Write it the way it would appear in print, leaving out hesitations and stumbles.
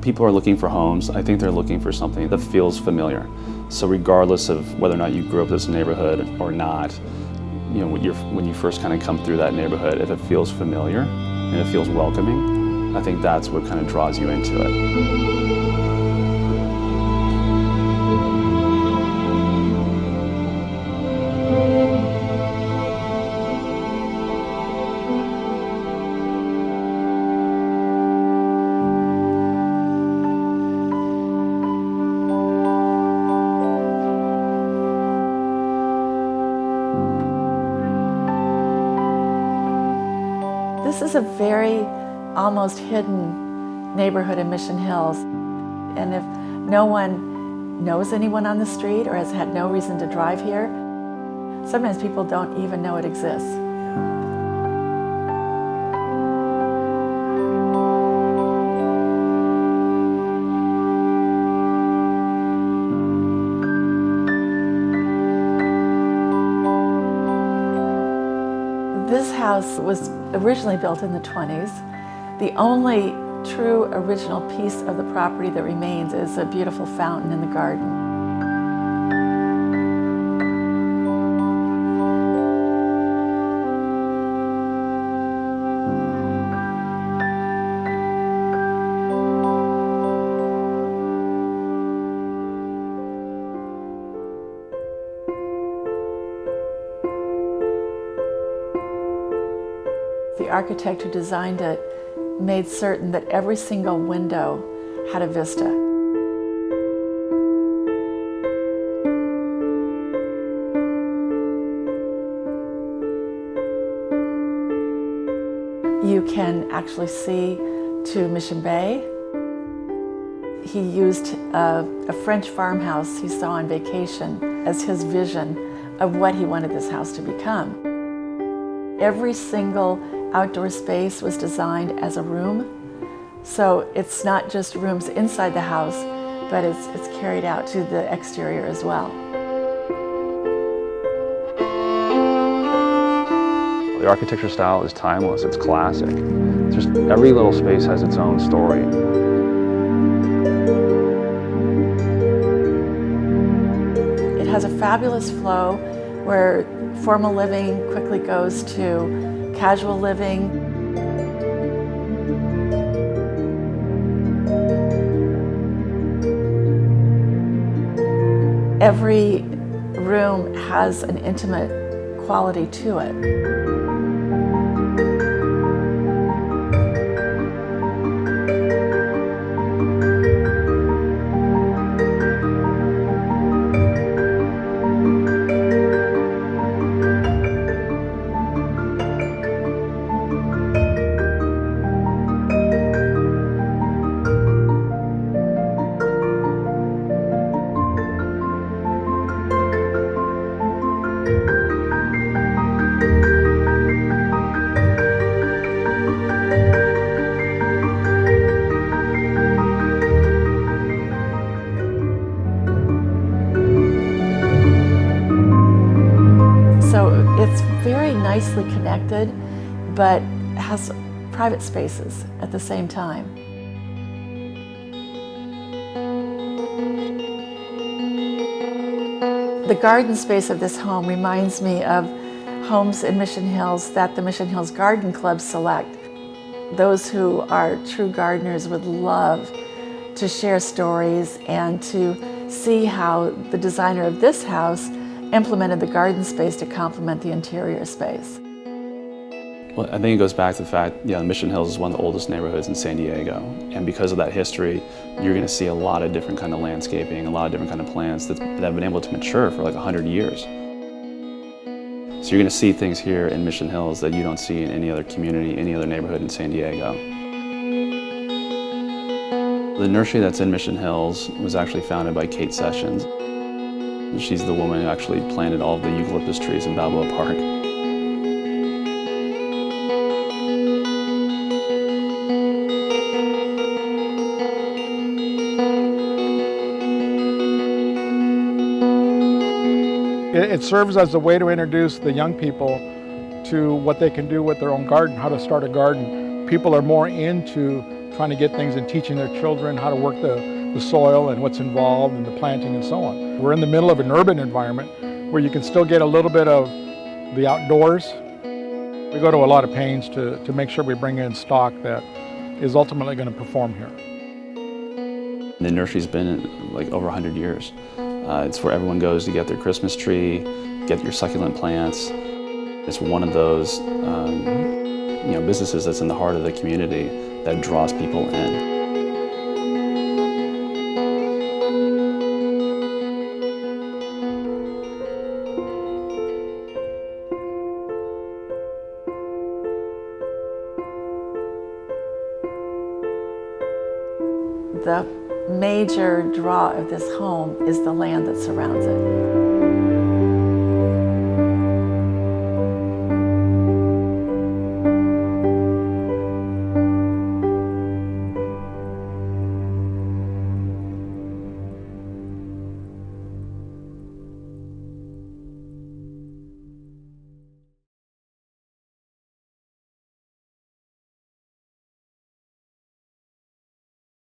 people are looking for homes, I think they're looking for something that feels familiar. So regardless of whether or not you grew up in this neighborhood or not, when you first kind of come through that neighborhood, if it feels familiar and it feels welcoming, I think that's what kind of draws you into it. This is a very almost hidden neighborhood in Mission Hills. And if no one knows anyone on the street or has had no reason to drive here, sometimes people don't even know it exists. This house was originally built in the 20s. The only true original piece of the property that remains is a beautiful fountain in the garden. The architect who designed it made certain that every single window had a vista. You can actually see to Mission Bay. He used a French farmhouse he saw on vacation as his vision of what he wanted this house to become. Every single outdoor space was designed as a room. So it's not just rooms inside the house, but it's carried out to the exterior as well. The architecture style is timeless, it's classic. Just every little space has its own story. It has a fabulous flow where formal living quickly goes to casual living. Every room has an intimate quality to it. So it's very nicely connected, but has private spaces at the same time. The garden space of this home reminds me of homes in Mission Hills that the Mission Hills Garden Club select. Those who are true gardeners would love to share stories and to see how the designer of this house implemented the garden space to complement the interior space. Well, I think it goes back to the fact, Mission Hills is one of the oldest neighborhoods in San Diego. And because of that history, you're going to see a lot of different kind of landscaping, a lot of different kind of plants that have been able to mature for like 100 years. So you're going to see things here in Mission Hills that you don't see in any other community, any other neighborhood in San Diego. The nursery that's in Mission Hills was actually founded by Kate Sessions. She's the woman who actually planted all of the eucalyptus trees in Balboa Park. It serves as a way to introduce the young people to what they can do with their own garden, how to start a garden. People are more into trying to get things and teaching their children how to work the soil and what's involved in the planting and so on. We're in the middle of an urban environment where you can still get a little bit of the outdoors. We go to a lot of pains to make sure we bring in stock that is ultimately going to perform here. The nursery's been like over 100 years. It's where everyone goes to get their Christmas tree, get your succulent plants. It's one of those businesses that's in the heart of the community that draws people in. The major draw of this home is the land that surrounds it.